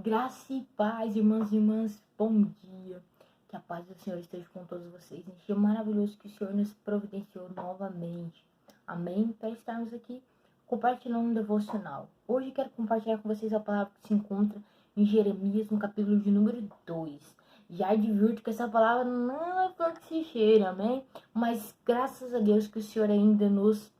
Graça e paz, irmãos e irmãs, bom dia. Que a paz do Senhor esteja com todos vocês. Neste dia maravilhoso que o Senhor nos providenciou novamente. Amém? Para estarmos aqui compartilhando um devocional. Hoje quero compartilhar com vocês a palavra que se encontra em Jeremias, no capítulo de número 2. Já advirto que essa palavra não é flor que se cheira, amém? Mas graças a Deus que o Senhor ainda nos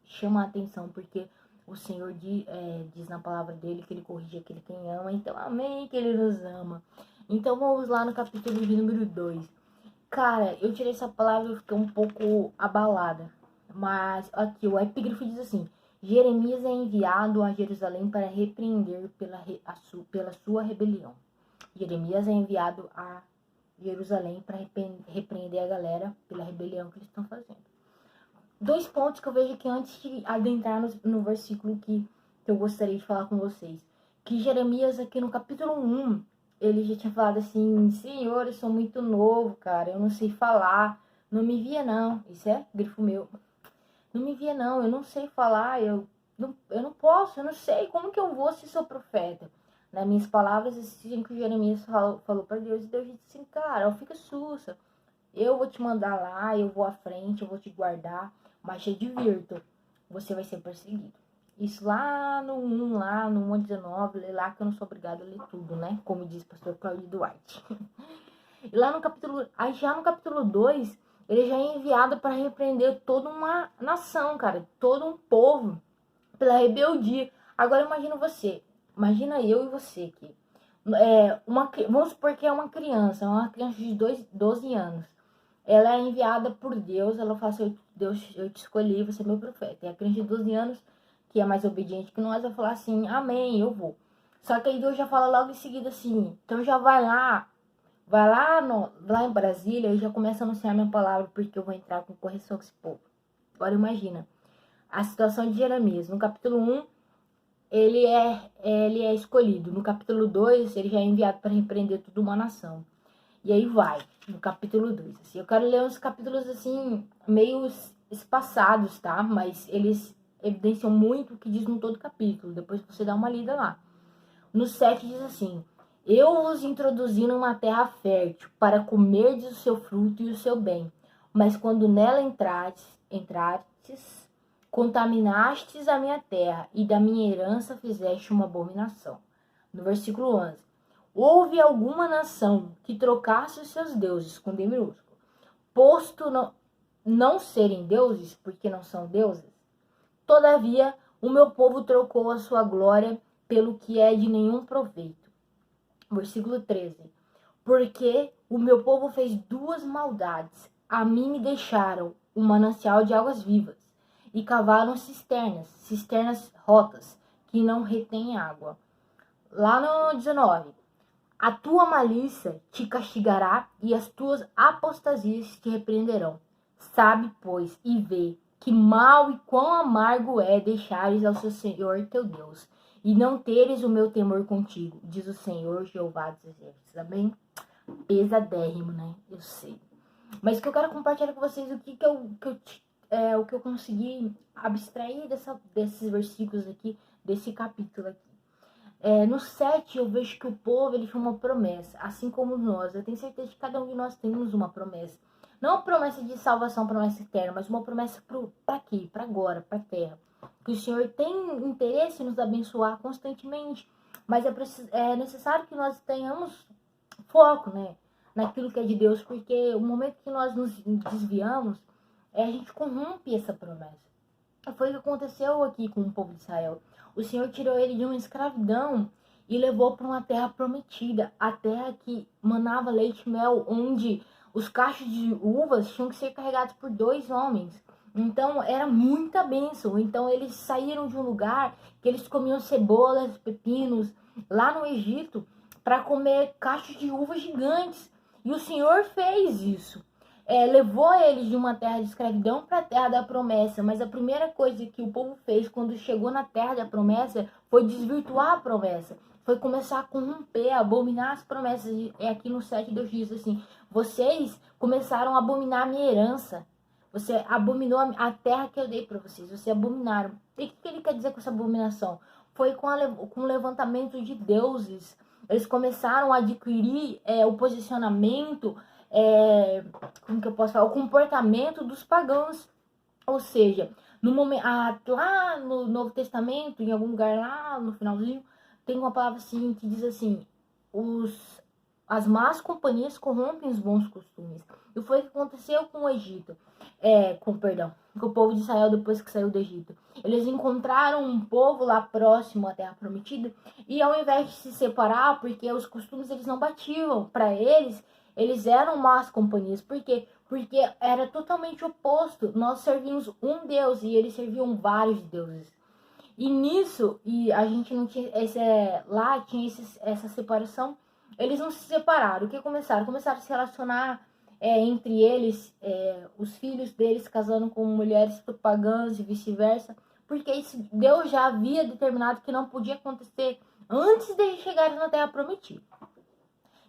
chama a atenção, porque o Senhor diz na palavra dele que ele corrige aquele quem ama. Então, amém, que ele nos ama. Então, vamos lá no capítulo de número 2. Cara, eu tirei essa palavra e fiquei um pouco abalada. Mas, aqui, o epígrafe diz assim: Jeremias é enviado a Jerusalém para repreender pela sua rebelião. Jeremias é enviado a Jerusalém para repreender a galera pela rebelião que eles estão fazendo. Dois pontos que eu vejo aqui antes de adentrar no versículo que eu gostaria de falar com vocês. Que Jeremias aqui no capítulo 1, ele já tinha falado assim: Senhor, eu sou muito novo, cara, eu não sei falar, não me via não. Isso é grifo meu. Não me via não, eu não sei falar, eu não posso, eu não sei como que eu vou se sou profeta. Nas minhas palavras, assim que Jeremias falou para Deus, e Deus disse assim: cara, fica sussa, eu vou te mandar lá, eu vou à frente, eu vou te guardar, mas te advirto, você vai ser perseguido. Isso lá no 1, lá no 1:19, lê lá que eu não sou obrigada a ler tudo, né? Como diz o pastor Cláudio Duarte. E lá no capítulo, aí já no capítulo 2, ele já é enviado para repreender toda uma nação, cara, todo um povo pela rebeldia. Agora imagina você, imagina eu e você aqui. Vamos supor que é uma criança de 12 anos. Ela é enviada por Deus, ela fala assim: Deus, eu te escolhi, você é meu profeta. E a criança de 12 anos, que é mais obediente que nós, vai falar assim: amém, eu vou. Só que aí Deus já fala logo em seguida assim: então já vai lá em Brasília e já começa a anunciar minha palavra, porque eu vou entrar com correção com esse povo. Agora imagina a situação de Jeremias. No capítulo 1, ele é escolhido. No capítulo 2, ele já é enviado para repreender toda uma nação. E aí vai, no capítulo 2. Assim, eu quero ler uns capítulos assim, meio espaçados, tá? Mas eles evidenciam muito o que diz no todo capítulo. Depois você dá uma lida lá. No 7 diz assim: eu vos introduzi numa terra fértil, para comerdes o seu fruto e o seu bem. Mas quando nela entrastes, contaminastes a minha terra, e da minha herança fizeste uma abominação. No versículo 11: houve alguma nação que trocasse os seus deuses com D minúsculo, posto não serem deuses, porque não são deuses? Todavia, o meu povo trocou a sua glória pelo que é de nenhum proveito. Versículo 13. Porque o meu povo fez duas maldades. A mim me deixaram um manancial de águas vivas, e cavaram cisternas rotas, que não retêm água. Lá no 19. A tua malícia te castigará, e as tuas apostasias te repreenderão. Sabe, pois, e vê que mal e quão amargo é deixares ao seu Senhor teu Deus, e não teres o meu temor contigo, diz o Senhor Jeová dos Exércitos. Amém? Pesadérrimo, né? Eu sei. Mas o que eu quero compartilhar com vocês, o que eu consegui abstrair desses versículos aqui, desse capítulo aqui. No 7, eu vejo que o povo ele tinha uma promessa, assim como nós. Eu tenho certeza que cada um de nós temos uma promessa. Não uma promessa de salvação, promessa eterna, mas uma promessa para aqui, para agora, para a terra. Que o Senhor tem interesse em nos abençoar constantemente, mas é necessário que nós tenhamos foco, né, naquilo que é de Deus, porque o momento que nós nos desviamos, a gente corrompe essa promessa. Foi o que aconteceu aqui com o povo de Israel. O Senhor tirou ele de uma escravidão e levou para uma terra prometida, a terra que manava leite e mel, onde os cachos de uvas tinham que ser carregados por 2 homens. Então era muita bênção. Então eles saíram de um lugar que eles comiam cebolas, pepinos, lá no Egito, para comer cachos de uvas gigantes. E o Senhor fez isso. Levou eles de uma terra de escravidão para a terra da promessa, mas a primeira coisa que o povo fez quando chegou na terra da promessa foi desvirtuar a promessa, foi começar a corromper, a abominar as promessas. E aqui no 7 Deus diz assim: vocês começaram a abominar a minha herança, você abominou a terra que eu dei para vocês, vocês abominaram. E o que ele quer dizer com essa abominação? foi com o levantamento de deuses. Eles começaram a adquirir o posicionamento, como que eu posso falar? O comportamento dos pagãos. Ou seja, no momento, lá no Novo Testamento, em algum lugar lá no finalzinho, tem uma palavra assim que diz assim: as más companhias corrompem os bons costumes. E foi o que aconteceu com o Egito, com o povo de Israel depois que saiu do Egito. Eles encontraram um povo lá próximo à Terra Prometida e ao invés de se separar, porque os costumes eles não batiam para eles, eles eram más companhias. Por quê? Porque era totalmente oposto. Nós servíamos um Deus e eles serviam vários deuses. E nisso, e a gente não tinha lá tinha essa separação. Eles não se separaram. O que começaram? Começaram a se relacionar entre eles, os filhos deles casando com mulheres pagãs e vice-versa. Porque isso, Deus já havia determinado que não podia acontecer antes de eles chegarem na Terra Prometida.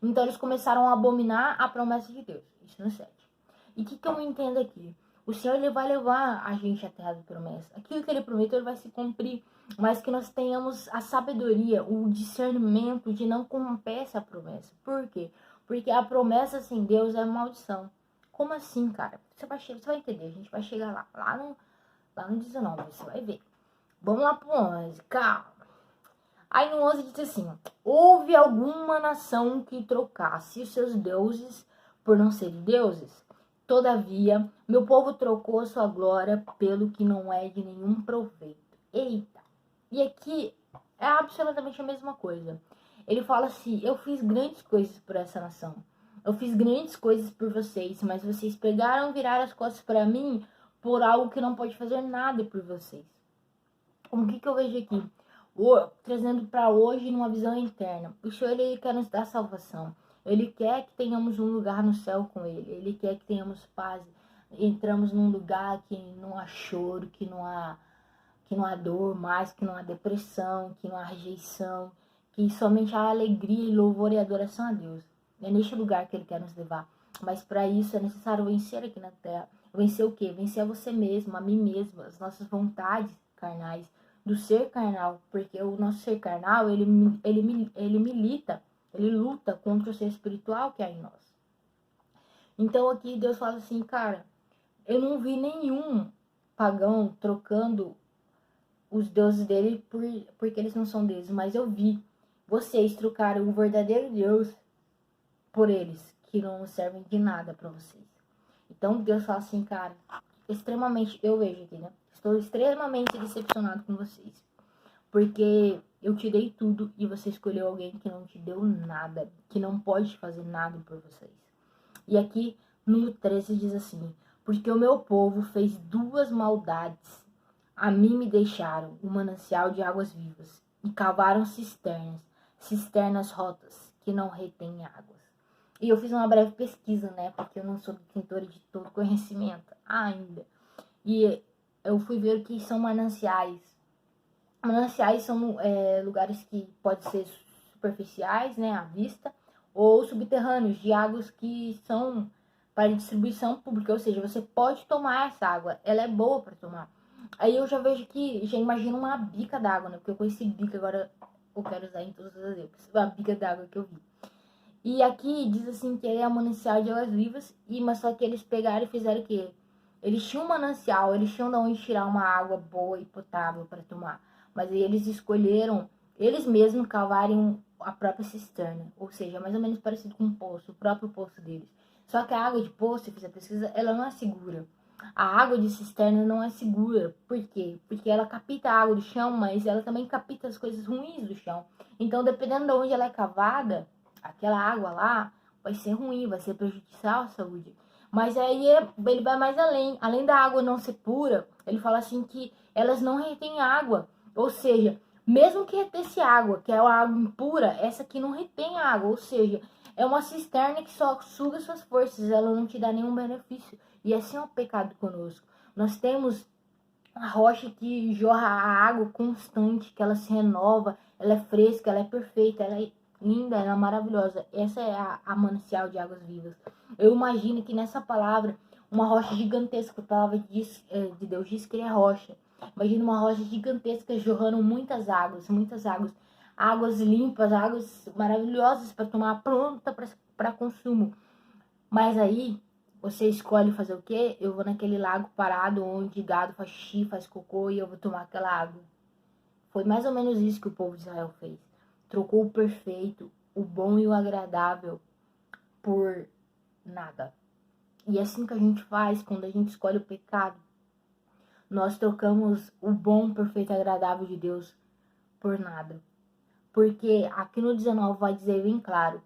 Então eles começaram a abominar a promessa de Deus. Isso no 7. E o que eu entendo aqui? O Senhor ele vai levar a gente à terra da promessa. Aquilo que ele prometeu ele vai se cumprir. Mas que nós tenhamos a sabedoria, o discernimento de não corromper essa promessa. Por quê? Porque a promessa sem Deus é maldição. Como assim, cara? Você vai entender. A gente vai chegar lá no 19. Você vai ver. Vamos lá pro 11. Calma. Aí no 11 diz assim: houve alguma nação que trocasse os seus deuses por não serem deuses? Todavia, meu povo trocou sua glória pelo que não é de nenhum proveito. Eita! E aqui é absolutamente a mesma coisa. Ele fala assim: eu fiz grandes coisas por essa nação. Eu fiz grandes coisas por vocês, mas vocês pegaram e viraram as costas para mim por algo que não pode fazer nada por vocês. O que eu vejo aqui? Trazendo para hoje numa visão interna. O Senhor ele quer nos dar salvação. Ele quer que tenhamos um lugar no céu com Ele. Ele quer que tenhamos paz. Entramos num lugar que não há choro, que não há dor mais, que não há depressão, que não há rejeição, que somente há alegria, louvor e adoração a Deus. É neste lugar que Ele quer nos levar. Mas para isso é necessário vencer aqui na terra. Vencer o quê? Vencer a você mesmo, a mim mesmo, as nossas vontades carnais, do ser carnal. Porque o nosso ser carnal, ele milita, ele luta contra o ser espiritual que há em nós. Então aqui Deus fala assim, cara, eu não vi nenhum pagão trocando os deuses dele porque eles não são deuses, mas eu vi vocês trocaram o verdadeiro Deus por eles, que não servem de nada para vocês. Então Deus fala assim, cara, eu vejo aqui, né? Estou extremamente decepcionado com vocês. Porque eu te dei tudo e você escolheu alguém que não te deu nada, que não pode fazer nada por vocês. E aqui no 13 diz assim: porque o meu povo fez duas maldades. A mim me deixaram o manancial de águas vivas e cavaram cisternas rotas que não retêm águas. E eu fiz uma breve pesquisa, né? Porque eu não sou detentora de todo conhecimento ainda. E eu fui ver o que são mananciais. Mananciais são lugares que podem ser superficiais, né, à vista, ou subterrâneos, de águas que são para distribuição pública, ou seja, você pode tomar essa água, ela é boa para tomar. Aí eu já vejo que, já imagino uma bica d'água, né, porque eu conheci bica, agora eu quero usar em todos os exemplos, a bica d'água que eu vi. E aqui diz assim que é um manancial de águas vivas, mas só que eles pegaram e fizeram o quê? Eles tinham um manancial, eles tinham de onde tirar uma água boa e potável para tomar. Mas aí eles escolheram, eles mesmos cavarem a própria cisterna. Ou seja, mais ou menos parecido com um poço, o próprio poço deles. Só que a água de poço, se fizer pesquisa, ela não é segura. A água de cisterna não é segura. Por quê? Porque ela capta a água do chão, mas ela também capta as coisas ruins do chão. Então, dependendo de onde ela é cavada, aquela água lá vai ser ruim, vai ser prejudicial à saúde. Mas aí ele vai mais além. Além da água não ser pura, ele fala assim que elas não retêm água. Ou seja, mesmo que retesse água, que é uma água impura, essa aqui não retém água. Ou seja, é uma cisterna que só suga suas forças, ela não te dá nenhum benefício. E assim é o pecado conosco. Nós temos a rocha que jorra a água constante, que ela se renova, ela é fresca, ela é perfeita, ela é linda, ela é maravilhosa. Essa é a manancial de águas vivas. Eu imagino que nessa palavra, uma rocha gigantesca, a palavra de Deus diz que ele é rocha. Imagina uma rocha gigantesca jorrando muitas águas, águas limpas, águas maravilhosas para tomar, pronta para consumo. Mas aí você escolhe fazer o quê? Eu vou naquele lago parado onde gado faz xixi, faz cocô e eu vou tomar aquela água. Foi mais ou menos isso que o povo de Israel fez. Trocou o perfeito, o bom e o agradável por nada. E é assim que a gente faz quando a gente escolhe o pecado. Nós trocamos o bom, perfeito e agradável de Deus por nada. Porque aqui no 19 vai dizer bem claro,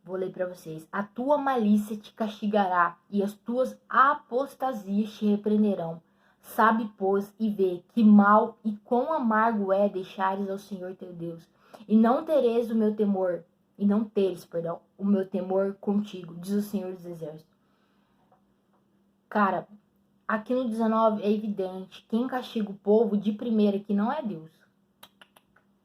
vou ler para vocês. A tua malícia te castigará e as tuas apostasias te repreenderão. Sabe, pois, e vê que mal e quão amargo é deixares ao Senhor teu Deus. E não teres o meu temor, o meu temor contigo, diz o Senhor dos Exércitos. Cara, aqui no 19 é evidente, quem castiga o povo de primeira que não é Deus.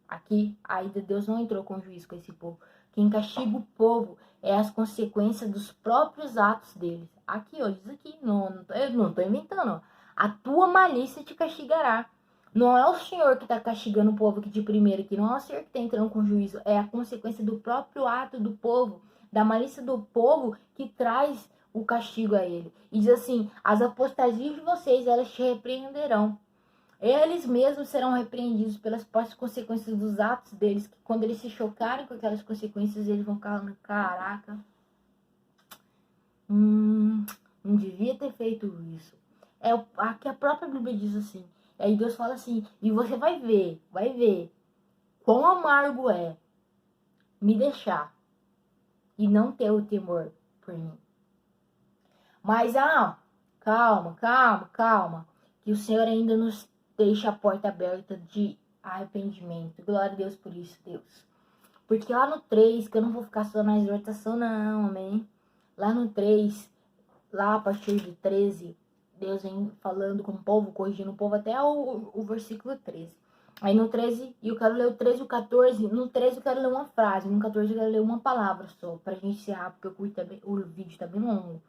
Aqui, ainda Deus não entrou com juízo com esse povo. Quem castiga o povo é as consequências dos próprios atos deles. Aqui, ó, diz aqui, eu não tô inventando, ó. A tua malícia te castigará. Não é o Senhor que está castigando o povo aqui de primeira, que não é o Senhor que está entrando com juízo, é a consequência do próprio ato do povo, da malícia do povo que traz o castigo a ele. E diz assim, as apostasias de vocês, elas te repreenderão. Eles mesmos serão repreendidos pelas consequências dos atos deles, que quando eles se chocarem com aquelas consequências, eles vão ficar, caraca, não devia ter feito isso. Aqui a própria Bíblia diz assim, aí Deus fala assim, e você vai ver quão amargo é me deixar e não ter o temor por mim. Mas, calma, que o Senhor ainda nos deixa a porta aberta de arrependimento. Glória a Deus por isso, Deus. Porque lá no 3, que eu não vou ficar só na exortação não, amém? Lá no 3, lá a partir do 13, Deus vem falando com o povo, corrigindo o povo até o versículo 13. Aí no 13, e eu quero ler o 13 e o 14, no 13 eu quero ler uma frase, no 14 eu quero ler uma palavra só, pra gente encerrar, porque o vídeo tá bem longo.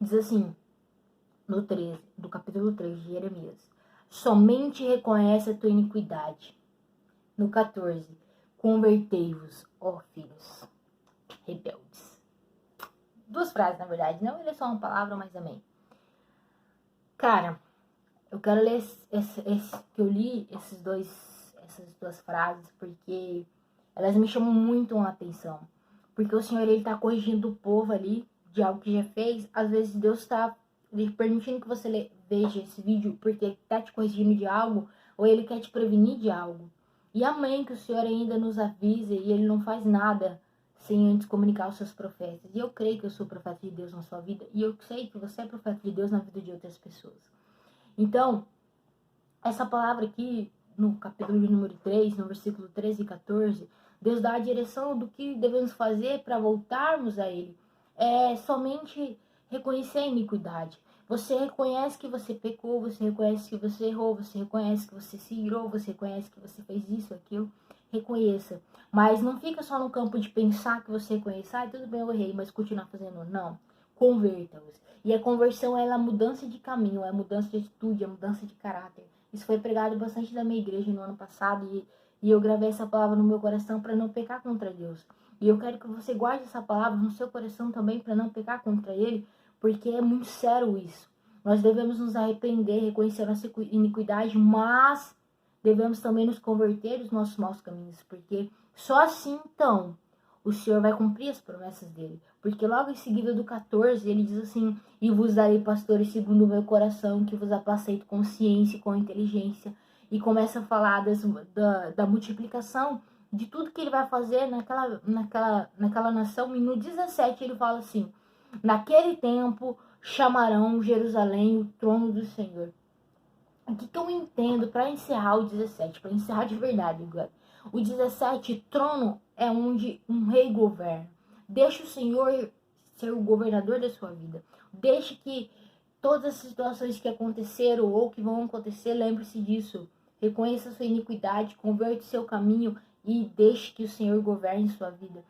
Diz assim, no 13, do capítulo 3 de Jeremias, somente reconhece a tua iniquidade. No 14, convertei-vos, ó filhos rebeldes. Duas frases, na verdade, não ele é só uma palavra, mas amém. Cara, eu quero ler que eu li essas duas frases porque elas me chamam muito a atenção. Porque o Senhor, ele tá corrigindo o povo ali de algo que já fez. Às vezes Deus está permitindo que você veja esse vídeo porque ele tá te corrigindo de algo ou ele quer te prevenir de algo. E amém que o Senhor ainda nos avisa e ele não faz nada sem antes comunicar aos seus profetas. E eu creio que eu sou profeta de Deus na sua vida e eu sei que você é profeta de Deus na vida de outras pessoas. Então, essa palavra aqui, no capítulo de número 3, no versículo 13 e 14, Deus dá a direção do que devemos fazer para voltarmos a Ele. É somente reconhecer a iniquidade. Você reconhece que você pecou, você reconhece que você errou, você reconhece que você se irou, você reconhece que você fez isso, aquilo. Reconheça. Mas não fica só no campo de pensar que você reconhece, tudo bem, eu errei, mas continuar fazendo. Não. Converta-os. E a conversão é a mudança de caminho, é a mudança de atitude, é a mudança de caráter. Isso foi pregado bastante na minha igreja no ano passado e eu gravei essa palavra no meu coração para não pecar contra Deus. E eu quero que você guarde essa palavra no seu coração também para não pecar contra Ele, porque é muito sério isso. Nós devemos nos arrepender, reconhecer a nossa iniquidade, mas devemos também nos converter dos nossos maus caminhos, porque só assim, então, o Senhor vai cumprir as promessas dele. Porque logo em seguida do 14, ele diz assim, e vos darei pastores segundo o meu coração, que vos apacente com ciência e com inteligência. E começa a falar da multiplicação, de tudo que ele vai fazer naquela nação. E no 17 ele fala assim, naquele tempo chamarão Jerusalém o trono do Senhor. O que eu entendo para encerrar o 17, para encerrar de verdade agora. O 17, trono é onde um rei governa. Deixe o Senhor ser o governador da sua vida. Deixe que todas as situações que aconteceram ou que vão acontecer, lembre-se disso. Reconheça a sua iniquidade, converte o seu caminho e deixe que o Senhor governe sua vida.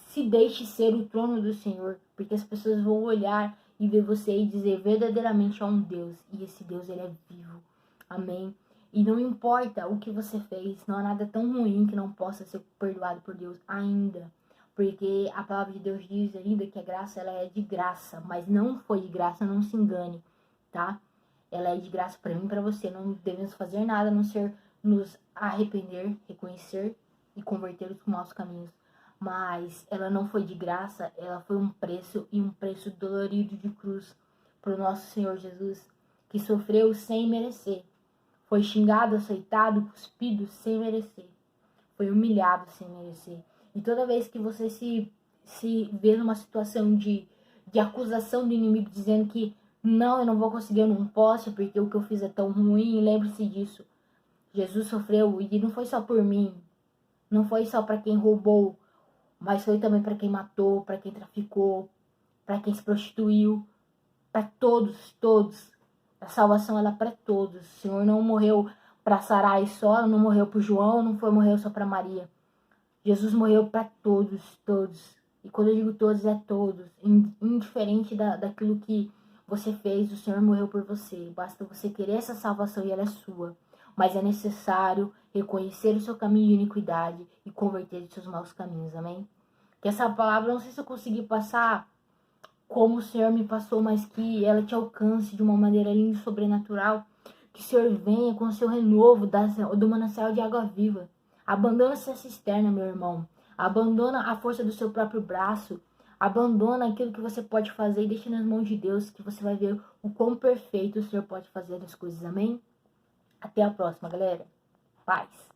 Se deixe ser o trono do Senhor, porque as pessoas vão olhar e ver você e dizer verdadeiramente há um Deus. E esse Deus, ele é vivo. Amém. E não importa o que você fez, não há nada tão ruim que não possa ser perdoado por Deus ainda. Porque a palavra de Deus diz ainda que a graça ela é de graça, mas não foi de graça, não se engane, tá? Ela é de graça para mim e para você, não devemos fazer nada a não ser nos arrepender, reconhecer e converter os maus caminhos. Mas ela não foi de graça, ela foi um preço e um preço dolorido de cruz para o nosso Senhor Jesus, que sofreu sem merecer. Foi xingado, aceitado, cuspido sem merecer. Foi humilhado sem merecer. E toda vez que você se vê numa situação de acusação do inimigo, dizendo que não, eu não vou conseguir, eu não posso, porque o que eu fiz é tão ruim, lembre-se disso. Jesus sofreu e não foi só por mim. Não foi só para quem roubou, mas foi também para quem matou, para quem traficou, para quem se prostituiu, para todos, todos. A salvação ela é para todos. O Senhor não morreu para Sarai só, não morreu para João, não morreu só para Maria. Jesus morreu para todos, todos. E quando eu digo todos, é todos. Indiferente daquilo que você fez, o Senhor morreu por você. Basta você querer essa salvação e ela é sua. Mas é necessário reconhecer o seu caminho de iniquidade e converter os seus maus caminhos, amém? Que essa palavra, não sei se eu consegui passar como o Senhor me passou, mas que ela te alcance de uma maneira linda e sobrenatural. Que o Senhor venha com o seu renovo do manancial de água viva. Abandona essa cisterna, meu irmão. Abandona a força do seu próprio braço. Abandona aquilo que você pode fazer e deixa nas mãos de Deus, que você vai ver o quão perfeito o Senhor pode fazer as coisas, amém? Até a próxima, galera. Paz.